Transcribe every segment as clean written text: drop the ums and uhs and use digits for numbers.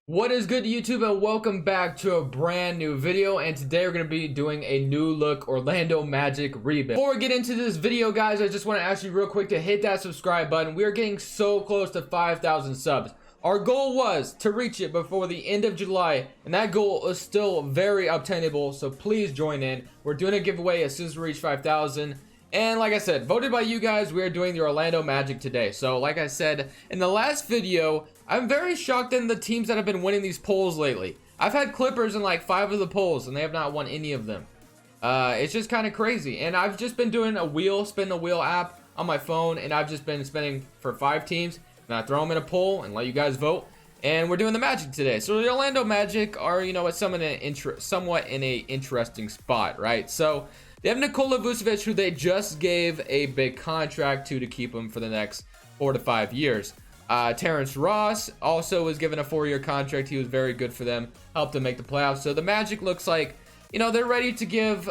What is good, YouTube, and welcome back to a brand new video. And today we're going to be doing a new look Orlando Magic rebuild. Before we get into this video, guys, I just want to ask you real quick to hit that subscribe button. We are getting so close to 5,000 subs. Our goal was to reach it before the end of July, and that goal is still very obtainable, so please join in. We're doing a giveaway as soon as we reach 5,000. And like I said, voted by you guys, we are doing the Orlando Magic today. So like I said in the last video, I'm very shocked in the teams that have been winning these polls lately. I've had Clippers in like 5 of the polls and they have not won any of them. It's just kind of crazy. And I've just been doing a spin the wheel app on my phone, and I've just been spinning for 5 teams. And I throw them in a poll and let you guys vote. And we're doing the Magic today. So the Orlando Magic are, you know, somewhat in a interesting spot, right? So they have Nikola Vucevic, who they just gave a big contract to keep him for the next 4 to 5 years. Terrence Ross also was given a 4-year contract. He was very good for them, helped them make the playoffs. So the Magic looks like, you know, they're ready to give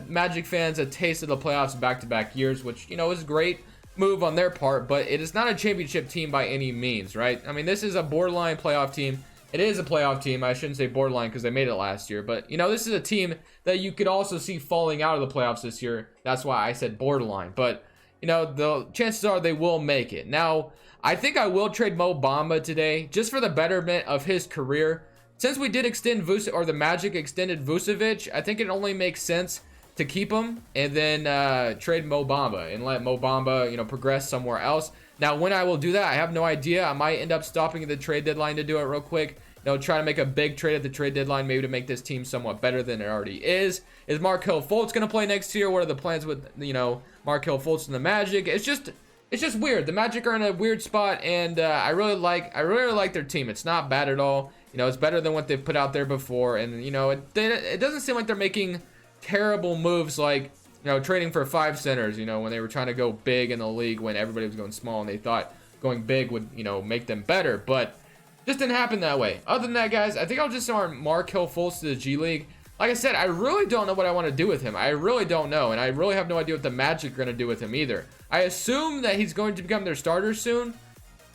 Magic fans a taste of the playoffs back-to-back years, which, you know, is a great move on their part, but it is not a championship team by any means, right? I mean, this is a borderline playoff team. It is a playoff team. I shouldn't say borderline because they made it last year, but, you know, this is a team that you could also see falling out of the playoffs this year. That's why I said borderline, but, you know, the chances are they will make it. Now, I think I will trade Mo Bamba today just for the betterment of his career. Since we did extend the Magic extended Vucevic, I think it only makes sense to keep him and then trade Mo Bamba and let Mo Bamba, you know, progress somewhere else. Now, when I will do that, I have no idea. I might end up stopping at the trade deadline to do it real quick. You know, try to make a big trade at the trade deadline, maybe to make this team somewhat better than it already is. Is Markelle Fultz going to play next year? What are the plans with, you know, Markelle Fultz and the Magic? It's just weird. The Magic are in a weird spot, and I really like their team. It's not bad at all. You know, it's better than what they've put out there before, and you know, it doesn't seem like they're making terrible moves like, you know, trading for 5 centers, you know, when they were trying to go big in the league when everybody was going small and they thought going big would, you know, make them better, but just didn't happen that way. Other than that, guys, I think I'll just start Markelle Fultz to the G League. Like I said, I really don't know what I want to do with him. I really don't know, and I really have no idea what the Magic are going to do with him either. I assume that he's going to become their starter soon.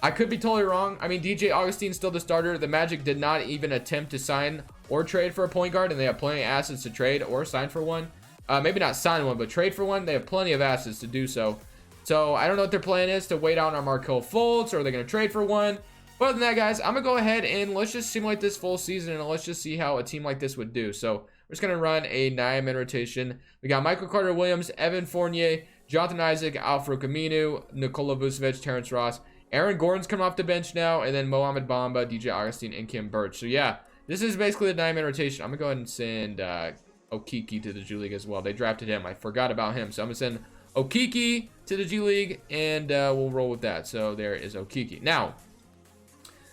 I could be totally wrong. I mean, DJ Augustin's still the starter. The Magic did not even attempt to sign or trade for a point guard, and they have plenty of assets to trade or sign for one. Maybe not sign one, but trade for one. They have plenty of assets to do so. So I don't know what their plan is, to wait out on Markelle Fultz, or are they going to trade for one? But other than that, guys, I'm going to go ahead and let's just simulate this full season, and let's just see how a team like this would do. So we're just going to run a 9-man rotation. We got Michael Carter-Williams, Evan Fournier, Jonathan Isaac, Al-Farouq Aminu, Nikola Vucevic, Terrence Ross. Aaron Gordon's coming off the bench now, and then Mohamed Bamba, DJ Augustin, and Kim Birch. So yeah, this is basically the 9-man rotation. I'm going to go ahead and send Okiki to the G League as well. They drafted him. I forgot about him. So I'm going to send Okiki to the G League, and we'll roll with that. So there is Okiki. Now,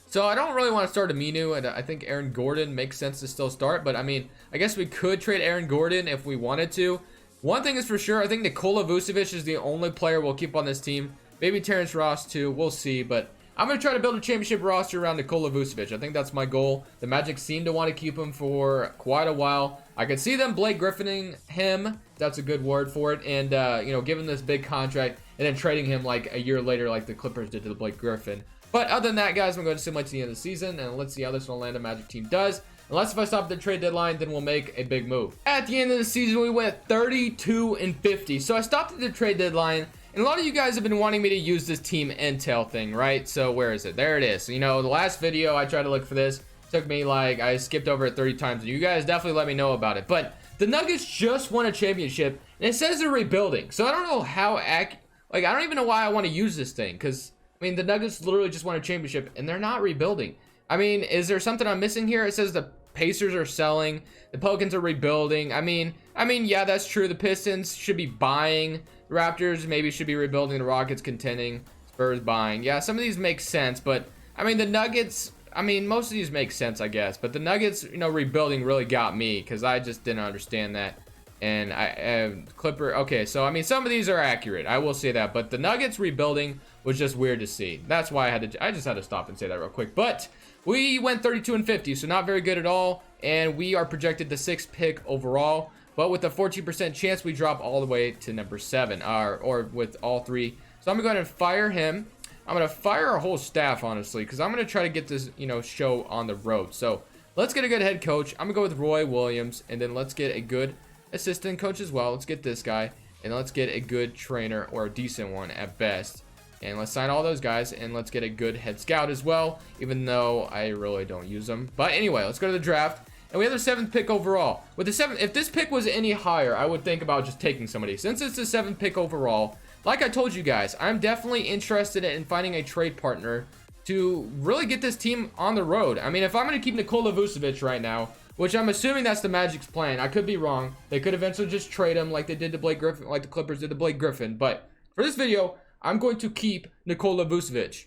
so I don't really want to start Aminu, and I think Aaron Gordon makes sense to still start. But, I mean, I guess we could trade Aaron Gordon if we wanted to. One thing is for sure, I think Nikola Vucevic is the only player we'll keep on this team. Maybe Terrence Ross too. We'll see. But I'm going to try to build a championship roster around Nikola Vucevic. I think that's my goal. The Magic seem to want to keep him for quite a while. I could see them Blake Griffining him. That's a good word for it. And, you know, give him this big contract and then trading him like a year later like the Clippers did to the Blake Griffin. But other than that, guys, I'm going to simulate to the end of the season, and let's see how this Orlando Magic team does. Unless if I stop at the trade deadline, then we'll make a big move. At the end of the season, we went 32-50. So I stopped at the trade deadline, and a lot of you guys have been wanting me to use this team intel thing, right? So where is it? There it is. You know, the last video I tried to look for this. Took me like, I skipped over it 30 times. And you guys definitely let me know about it. But the Nuggets just won a championship, and it says they're rebuilding. So I don't know how like, I don't even know why I want to use this thing, because I mean, the Nuggets literally just won a championship, and they're not rebuilding. I mean, is there something I'm missing here? It says the Pacers are selling, the Pelicans are rebuilding. I mean, yeah, that's true. The Pistons should be buying. The Raptors maybe should be rebuilding. The Rockets contending. Spurs buying. Yeah, some of these make sense, but I mean, the Nuggets, I mean, most of these make sense, I guess. But the Nuggets, you know, rebuilding really got me, because I just didn't understand that. And Clipper, okay, so I mean, some of these are accurate, I will say that, but the Nuggets rebuilding was just weird to see. That's why I just had to stop and say that real quick. But we went 32-50, so not very good at all, and we are projected the 6th pick overall, but with a 14% chance we drop all the way to number 7, or with all 3. So I'm gonna go ahead and fire him. I'm going to fire our whole staff, honestly, because I'm going to try to get this, show on the road. So let's get a good head coach. I'm going to go with Roy Williams, and then let's get a good assistant coach as well. Let's get this guy, and let's get a good trainer, or a decent one at best. And let's sign all those guys, and let's get a good head scout as well, even though I really don't use them. But anyway, let's go to the draft. And we have the 7th pick overall. With the 7th, if this pick was any higher, I would think about just taking somebody. Since it's the 7th pick overall, like I told you guys, I'm definitely interested in finding a trade partner to really get this team on the road. I mean, if I'm going to keep Nikola Vucevic right now, which I'm assuming that's the Magic's plan. I could be wrong. They could eventually just trade him like they did to Blake Griffin, like the Clippers did to Blake Griffin. But for this video, I'm going to keep Nikola Vucevic.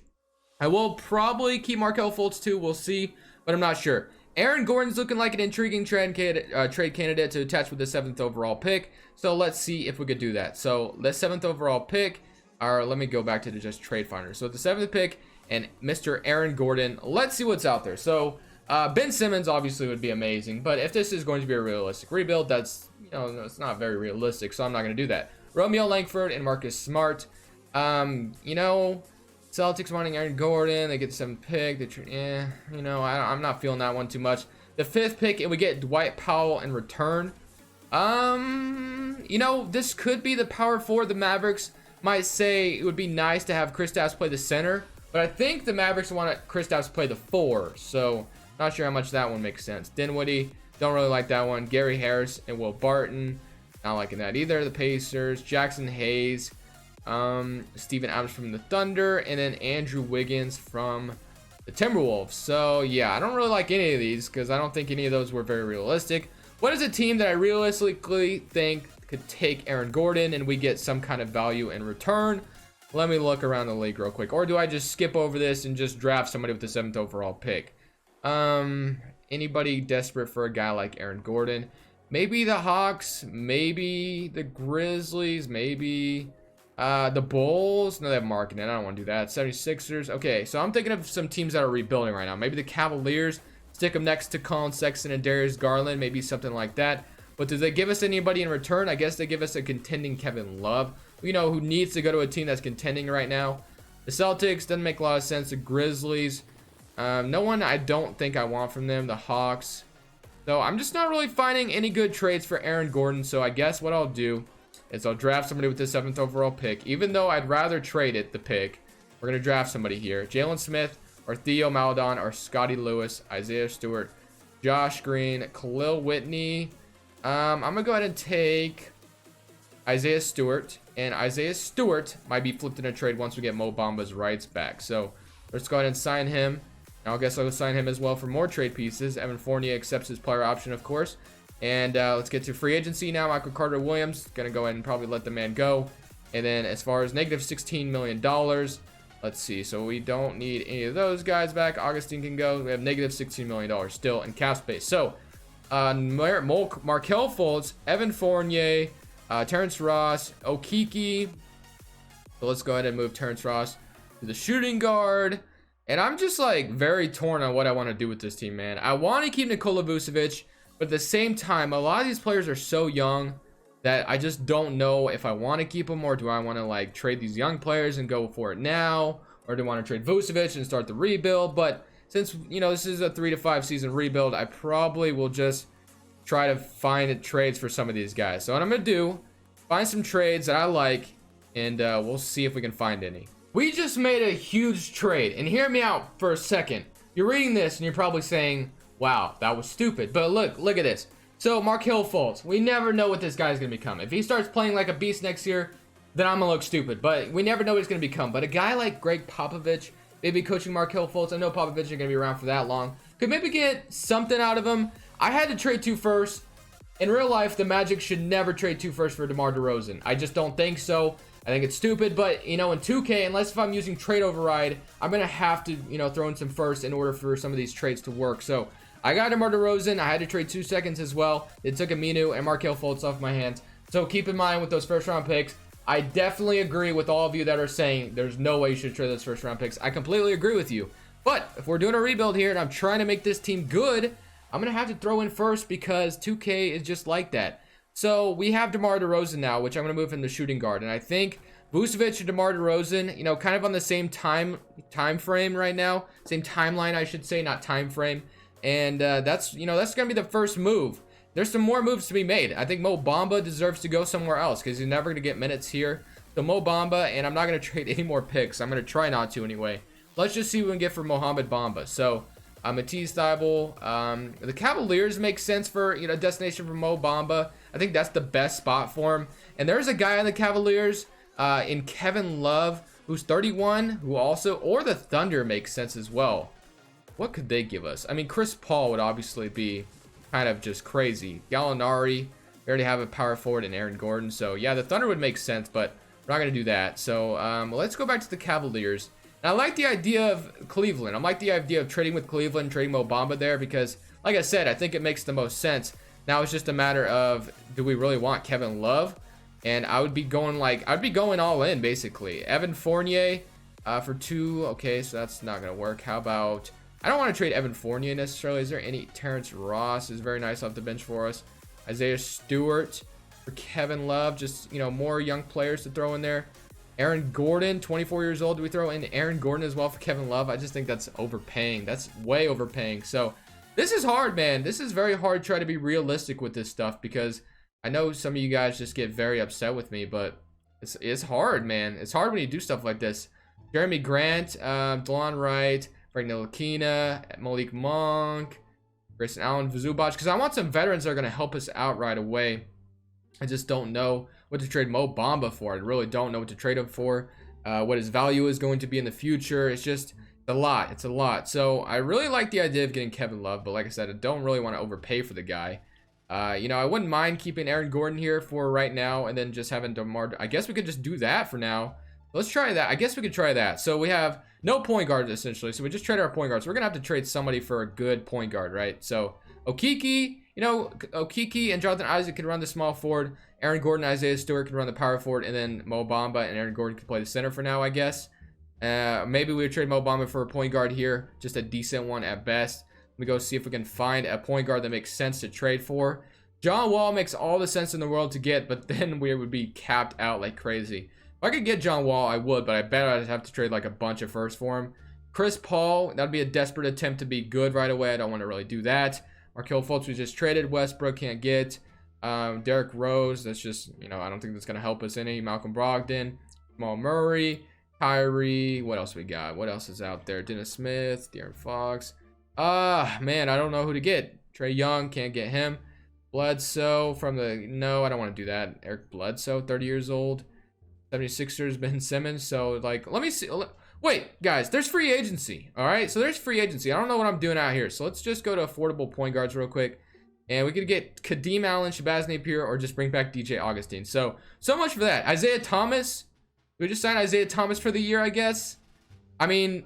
I will probably keep Markelle Fultz too. We'll see, but I'm not sure. Aaron Gordon's looking like an intriguing trade candidate to attach with the 7th overall pick. So let's see if we could do that. So the 7th overall pick, or let me go back to the just trade finder. So the 7th pick and Mr. Aaron Gordon. Let's see what's out there. So Ben Simmons obviously would be amazing, but if this is going to be a realistic rebuild, that's, it's not very realistic. So I'm not going to do that. Romeo Langford and Marcus Smart. Celtics wanting Aaron Gordon. They get the 7th pick. I'm not feeling that one too much. The 5th pick, and we get Dwight Powell in return. This could be the power forward. The Mavericks might say it would be nice to have Kristaps play the center, but I think the Mavericks want Kristaps to play the 4. So not sure how much that one makes sense. Dinwiddie, don't really like that one. Gary Harris and Will Barton, not liking that either. The Pacers, Jackson Hayes. Steven Adams from the Thunder, and then Andrew Wiggins from the Timberwolves. So yeah, I don't really like any of these because I don't think any of those were very realistic. What is a team that I realistically think could take Aaron Gordon and we get some kind of value in return? Let me look around the league real quick. Or do I just skip over this and just draft somebody with the 7th overall pick? Anybody desperate for a guy like Aaron Gordon? Maybe the Hawks, maybe the Grizzlies, maybe the Bulls. No, they have marketing. I don't want to do that. 76ers. Okay, so I'm thinking of some teams that are rebuilding right now. Maybe the Cavaliers. Stick them next to Colin Sexton and Darius Garland. Maybe something like that. But do they give us anybody in return? I guess they give us a contending Kevin Love. Who needs to go to a team that's contending right now. The Celtics doesn't make a lot of sense. The Grizzlies. No one I don't think I want from them. The Hawks. So I'm just not really finding any good trades for Aaron Gordon. So I guess what I'll do is I'll draft somebody with the 7th overall pick. Even though I'd rather trade it, the pick, we're going to draft somebody here. Jalen Smith, or Theo Maledon, or Scotty Lewis, Isaiah Stewart, Josh Green, Khalil Whitney. I'm going to go ahead and take Isaiah Stewart. And Isaiah Stewart might be flipped in a trade once we get Mo Bamba's rights back. So let's go ahead and sign him. I guess I'll sign him as well for more trade pieces. Evan Fournier accepts his player option, of course. And let's get to free agency now. Michael Carter Williams, gonna go ahead and probably let the man go. And then as far as negative $16 million, let's see. So we don't need any of those guys back. Augustine can go. We have negative $16 million still in cap space. So Markelle Fultz, Evan Fournier, Terrence Ross, Okiki. So let's go ahead and move Terrence Ross to the shooting guard. And I'm just like very torn on what I want to do with this team, man. I want to keep Nikola Vucevic. But at the same time, a lot of these players are so young that I just don't know if I want to keep them, or do I want to like trade these young players and go for it now, or do I want to trade Vucevic and start the rebuild? But since this is a 3 to 5 season rebuild, I probably will just try to find trades for some of these guys. So what I'm gonna do, find some trades that I like, and we'll see if we can find any. We just made a huge trade, and hear me out for a second. You're reading this and you're probably saying, wow, that was stupid. But look at this. So Markelle Fultz, we never know what this guy's gonna become. If he starts playing like a beast next year, then I'm gonna look stupid. But we never know what he's gonna become. But a guy like Greg Popovich, maybe coaching Markelle Fultz, I know Popovich isn't gonna be around for that long, could maybe get something out of him. I had to trade 2 firsts. In real life, the Magic should never trade 2 firsts for DeMar DeRozan. I just don't think so. I think it's stupid, but in 2K, unless if I'm using trade override, I'm gonna have to throw in some firsts in order for some of these trades to work. So I got DeMar DeRozan. I had to trade 2 seconds as well. It took Aminu and Markelle Fultz off my hands. So keep in mind with those first round picks, I definitely agree with all of you that are saying there's no way you should trade those first round picks. I completely agree with you. But if we're doing a rebuild here and I'm trying to make this team good, I'm gonna have to throw in first because 2K is just like that. So we have DeMar DeRozan now, which I'm gonna move him to shooting guard, and I think Vucevic and DeMar DeRozan, you know, kind of on the same time frame right now, same timeline, I should say, not time frame. And that's, you know, that's gonna be the first move. There's some more moves to be made. I think Mo Bamba deserves to go somewhere else because he's never gonna get minutes here. So Mo Bamba, and I'm not gonna trade any more picks. I'm gonna try not to anyway. Let's just see what we can get for Mohamed Bamba. So Matisse Thybulle, the Cavaliers make sense for, you know, destination for Mo Bamba. I think that's the best spot for him. And there's a guy on the Cavaliers in Kevin Love, who's 31, who also, or the Thunder makes sense as well. What could they give us? I mean, Chris Paul would obviously be kind of just crazy. Gallinari, we already have a power forward in Aaron Gordon. So yeah, the Thunder would make sense, but we're not going to do that. So let's go back to the Cavaliers. And I like the idea of Cleveland. I like the idea of trading with Cleveland, trading Mo Bamba there, because like I said, I think it makes the most sense. Now it's just a matter of, do we really want Kevin Love? And I would be going all in basically. Evan Fournier for 2. Okay, so that's not gonna work. How about, I don't want to trade Evan Fournier necessarily. Is there any? Terrence Ross is very nice off the bench for us. Isaiah Stewart for Kevin Love. Just, you know, more young players to throw in there. Aaron Gordon, 24 years old. Do we throw in Aaron Gordon as well for Kevin Love? I just think that's overpaying. That's way overpaying. So this is hard, man. This is very hard to try to be realistic with this stuff, because I know some of you guys just get very upset with me, but it's hard, man. It's hard when you do stuff like this. Jeremy Grant, DeLon Wright, Frank Ntilikina, Malik Monk, Grayson Allen, Vucevic, because I want some veterans that are going to help us out right away. I just don't know what to trade Mo Bamba for. I really don't know what to trade him for, what his value is going to be in the future. It's just a lot. It's a lot. So I really like the idea of getting Kevin Love, but like I said, I don't really want to overpay for the guy. You know, I wouldn't mind keeping Aaron Gordon here for right now, and then just having DeMar. I guess we could just do that for now. Let's try that. I guess we could try that. So we have no point guards essentially. So we just trade our point guards. So we're gonna have to trade somebody for a good point guard, right? So Okiki, you know, Okiki and Jonathan Isaac can run the small forward. Aaron Gordon, Isaiah Stewart can run the power forward, and then Mo Bamba and Aaron Gordon can play the center for now, I guess. Maybe we would trade Mo Bamba for a point guard here, just a decent one at best. Let me go see if we can find a point guard that makes sense to trade for. John Wall makes all the sense in the world to get, but then we would be capped out like crazy. If I could get John Wall, I would, but I bet I'd have to trade like a bunch of firsts for him. Chris Paul, that'd be a desperate attempt to be good right away. I don't want to really do that. Markelle Fultz, we just traded. Westbrook, can't get. Derrick Rose, that's just, you know, I don't think that's going to help us any. Malcolm Brogdon, Jamal Murray, Kyrie. What else we got? What else is out there? Dennis Smith, De'Aaron Fox. Man, I don't know who to get. Trae Young, can't get him. Bledsoe from the, no, I don't want to do that. Eric Bledsoe, 30 years old. 76ers, Ben Simmons. So, like, let me see. Wait, guys, there's free agency. All right, so there's free agency. I don't know what I'm doing out here. So let's just go to affordable point guards real quick. And we could get Kadeem Allen, Shabazz Napier, or just bring back DJ Augustine. So much for that. Isaiah Thomas. We just signed Isaiah Thomas for the year, I guess. I mean,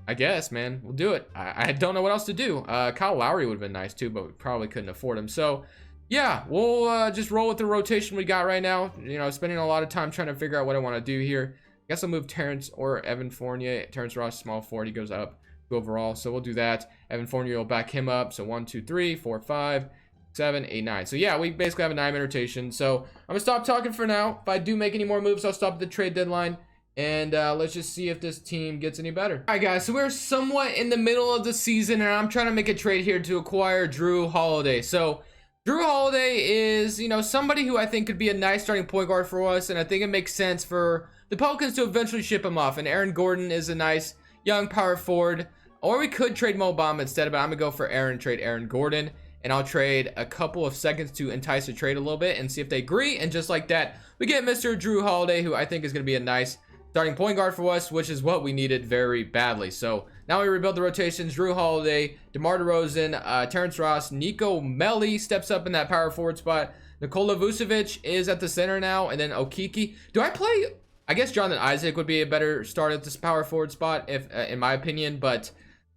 I guess, man, we'll do it. I don't know what else to do. Kyle Lowry would have been nice too, but we probably couldn't afford him. So yeah, we'll just roll with the rotation we got right now. You know, spending a lot of time trying to figure out what I want to do here. I guess I'll move Terrence or Evan Fournier. Terrence Ross, small forward, he goes up overall. So we'll do that. Evan Fournier will back him up. So 1, 2, 3, 4, 5, 7, 8, 9. So yeah, we basically have a 9-man rotation. So I'm gonna stop talking for now. If I do make any more moves, I'll stop at the trade deadline. And let's just see if this team gets any better. All right, guys, so we're somewhat in the middle of the season, and I'm trying to make a trade here to acquire Drew Holiday. So Drew Holiday is, you know, somebody who I think could be a nice starting point guard for us, and I think it makes sense for the Pelicans to eventually ship him off. And Aaron Gordon is a nice young power forward. Or we could trade Mo Bamba instead, but I'm gonna go for trade Aaron Gordon. And I'll trade a couple of seconds to entice the trade a little bit and see if they agree. And just like that, we get Mr. Drew Holiday, who I think is gonna be a nice starting point guard for us, which is what we needed very badly. So now we rebuild the rotations. Drew Holiday, DeMar DeRozan, Terrence Ross, Nico Melli steps up in that power forward spot. Nikola Vucevic is at the center now, and then Okiki. Do I play? I guess Jonathan Isaac would be a better start at this power forward spot, if in my opinion. But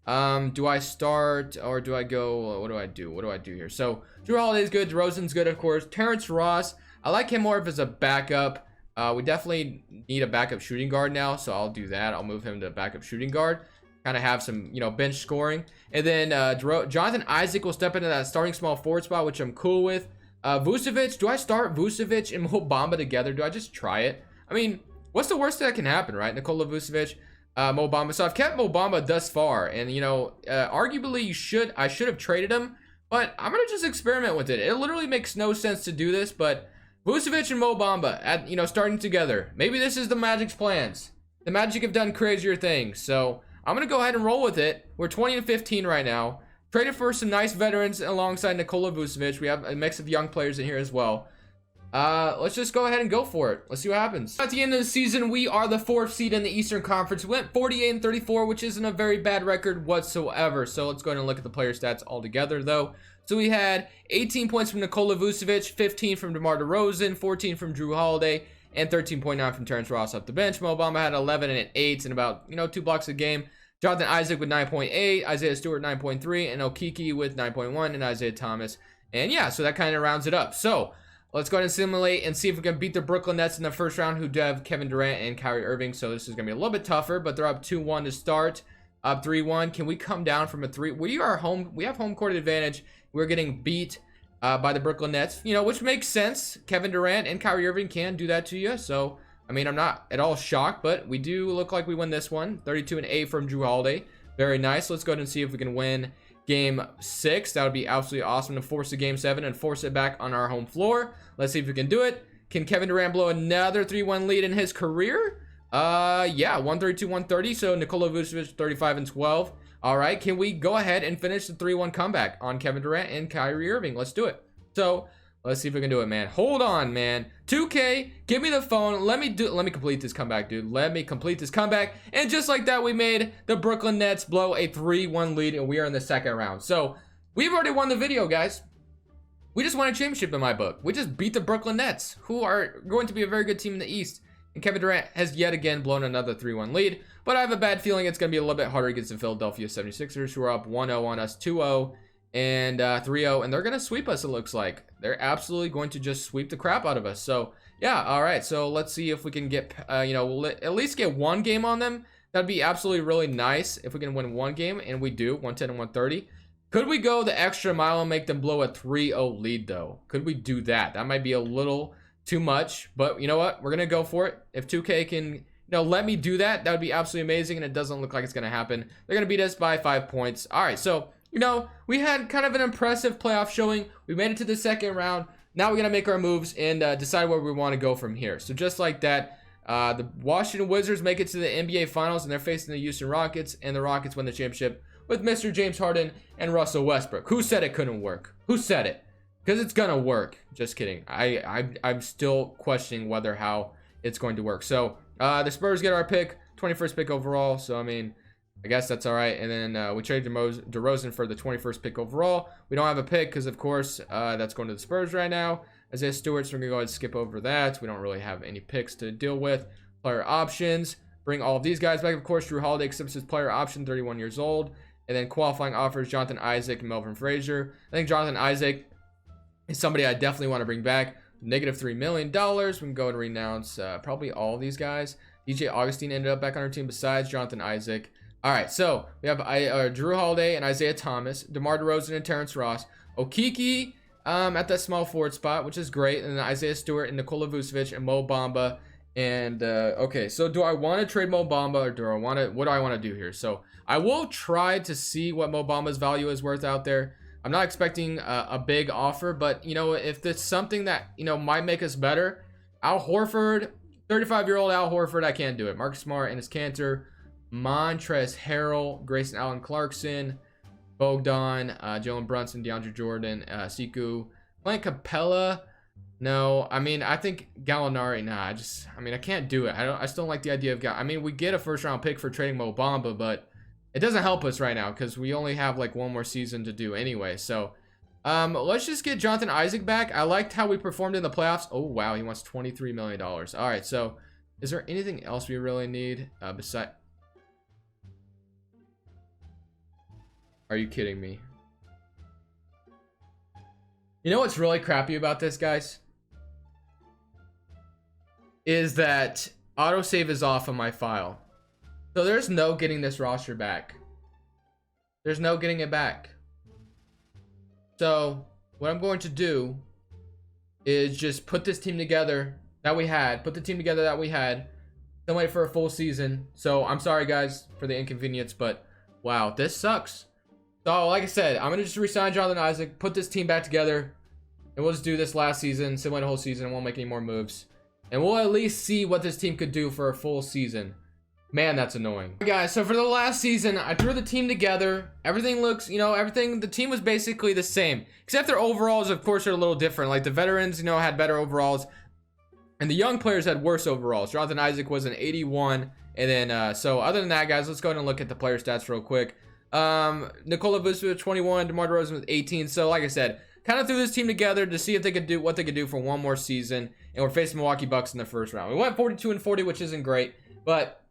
do I start or do I go? What do I do? What do I do here? So Drew Holiday's good. DeRozan's good, of course. Terrence Ross, I like him more if as a backup. We definitely need a backup shooting guard now, so I'll do that. I'll move him to backup shooting guard. Kind of have some, you know, bench scoring. And then Jonathan Isaac will step into that starting small forward spot, which I'm cool with. Vucevic, do I start Vucevic and Mo Bamba together? Do I just try it? I mean, what's the worst that can happen, right? Nikola Vucevic, Mo Bamba. So I've kept Mo Bamba thus far, and you know, arguably I should have traded him, but I'm gonna just experiment with it. It literally makes no sense to do this, but Vucevic and Mo Bamba at, you know, starting together. Maybe this is the Magic's plans. The Magic have done crazier things, so I'm gonna go ahead and roll with it. We're 20-15 right now. Traded for some nice veterans alongside Nikola Vucevic. We have a mix of young players in here as well. Let's just go ahead and go for it. Let's see what happens. At the end of the season, we are the 4th seed in the Eastern Conference. We went 48-34, which isn't a very bad record whatsoever. So let's go ahead and look at the player stats all together, though. So we had 18 points from Nikola Vucevic, 15 from DeMar DeRozan, 14 from Drew Holiday, and 13.9 from Terrence Ross off the bench. Mo Bamba had 11 and 8 and about, you know, 2 blocks a game. Jonathan Isaac with 9.8, Isaiah Stewart 9.3, and Okiki with 9.1, and Isaiah Thomas. And yeah, so that kind of rounds it up. So let's go ahead and simulate and see if we can beat the Brooklyn Nets in the first round, who do have Kevin Durant and Kyrie Irving. So this is going to be a little bit tougher, but they're up 2-1 to start. Up 3-1. Can we come down from a 3? We are home. We have home court advantage. We're getting beat by the Brooklyn Nets, you know, which makes sense. Kevin Durant and Kyrie Irving can do that to you. So, I mean, I'm not at all shocked, but we do look like we win this one. 32-8 from Drew Holiday. Very nice. Let's go ahead and see if we can win game 6. That would be absolutely awesome to force a game 7 and force it back on our home floor. Let's see if we can do it. Can Kevin Durant blow another 3-1 lead in his career? Yeah, 132-130. So Nikola Vucevic 35-12. All right, can we go ahead and finish the 3-1 comeback on Kevin Durant and Kyrie Irving? Let's do it. So let's see if we can do it, man. Hold on, man. 2K, give me the phone. Let me complete this comeback, dude. Let me complete this comeback. And just like that, we made the Brooklyn Nets blow a 3-1 lead, and we are in the second round. So we've already won the video, guys. We just won a championship in my book. We just beat the Brooklyn Nets, who are going to be a very good team in the East. And Kevin Durant has yet again blown another 3-1 lead. But I have a bad feeling it's going to be a little bit harder against the Philadelphia 76ers, who are up 1-0 on us, 2-0, and 3-0. And they're going to sweep us, it looks like. They're absolutely going to just sweep the crap out of us. So, yeah, all right. So let's see if we can get, you know, we'll at least get one game on them. That'd be absolutely really nice if we can win one game. And we do, 110 and 130. Could we go the extra mile and make them blow a 3-0 lead, though? Could we do that? That might be a little too much, but you know what? We're gonna go for it. If 2K can, you know, let me do that, that would be absolutely amazing, and it doesn't look like it's gonna happen. They're gonna beat us by 5 points. All right, so, you know, we had kind of an impressive playoff showing. We made it to the second round. Now we're gonna make our moves and decide where we want to go from here. So just like that, the Washington Wizards make it to the NBA Finals, and they're facing the Houston Rockets, and the Rockets win the championship with Mr. James Harden and Russell Westbrook. Who said it couldn't work? Who said it? Because it's gonna work. Just kidding. I'm still questioning how it's going to work. So the Spurs get our pick, 21st pick overall. So I mean, I guess that's all right. And then we traded DeRozan for the 21st pick overall. We don't have a pick because of course that's going to the Spurs right now. Isaiah Stewart, so we're gonna go ahead and skip over that. We don't really have any picks to deal with. Player options. Bring all of these guys back. Of course, Drew Holiday accepts his player option, 31 years old. And then qualifying offers, Jonathan Isaac and Melvin Frazier. I think Jonathan Isaac is somebody I definitely want to bring back. Negative $3 million. We can go and renounce probably all of these guys. DJ Augustine ended up back on our team besides Jonathan Isaac. All right, so we have Drew Holiday and Isaiah Thomas, DeMar DeRozan and Terrence Ross, Okiki at that small forward spot, which is great, and then Isaiah Stewart and Nikola Vucevic and Mo Bamba. And okay, so do I want to trade Mo Bamba, or do I want to? What do I want to do here? So I will try to see what Mo Bamba's value is worth out there. I'm not expecting a big offer, but you know, if it's something that, you know, might make us better, Al Horford, 35-year-old Al Horford, I can't do it. Marcus Smart, Enes Kanter, Montrezl Harrell, Grayson Allen Clarkson, Bogdan, Jalen Brunson, DeAndre Jordan, Siku, Clint Capella. No, I mean, I think Gallinari. Nah, I can't do it. I still don't like the idea of I mean, we get a first-round pick for trading Mo Bamba, but it doesn't help us right now because we only have like one more season to do anyway. So, let's just get Jonathan Isaac back. I liked how we performed in the playoffs. Oh wow, he wants $23 million. All right, so is there anything else we really need besides? Are you kidding me? You know what's really crappy about this, guys? Is that autosave is off on my file. So there's no getting this roster back. There's no getting it back. So what I'm going to do is just put this team together that we had. Put the team together that we had. Still wait for a full season. So I'm sorry guys for the inconvenience, but wow, this sucks. So like I said, I'm gonna just resign Jonathan Isaac, put this team back together, and we'll just do this last season, simulate a whole season, and won't make any more moves. And we'll at least see what this team could do for a full season. Man, that's annoying. Guys, so for the last season, I threw the team together. Everything looks, the team was basically the same. Except their overalls, of course, are a little different. Like the veterans, had better overalls. And the young players had worse overalls. Jonathan Isaac was an 81. And then, so other than that, guys, let's go ahead and look at the player stats real quick. Nikola Vucevic, 21. DeMar DeRozan was 18. So, like I said, kind of threw this team together to see if they could do what they could do for one more season. And we're facing Milwaukee Bucks in the first round. We went 42-40, which isn't great. But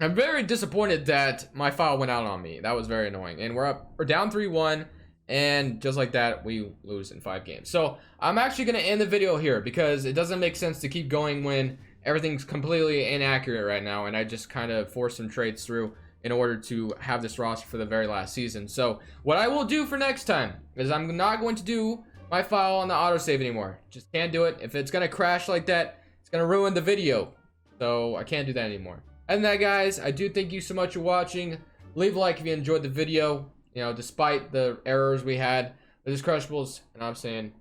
I'm very disappointed that my file went out on me. That was very annoying. And we're down 3-1. And just like that, we lose in 5 games. So I'm actually going to end the video here because it doesn't make sense to keep going when everything's completely inaccurate right now. And I just kind of forced some trades through in order to have this roster for the very last season. So what I will do for next time is I'm not going to do my file on the autosave anymore. Just can't do it. If it's going to crash like that, it's going to ruin the video. So I can't do that anymore. And that, guys, I do thank you so much for watching. Leave a like if you enjoyed the video. Despite the errors we had. This is Crushables, and I'm saying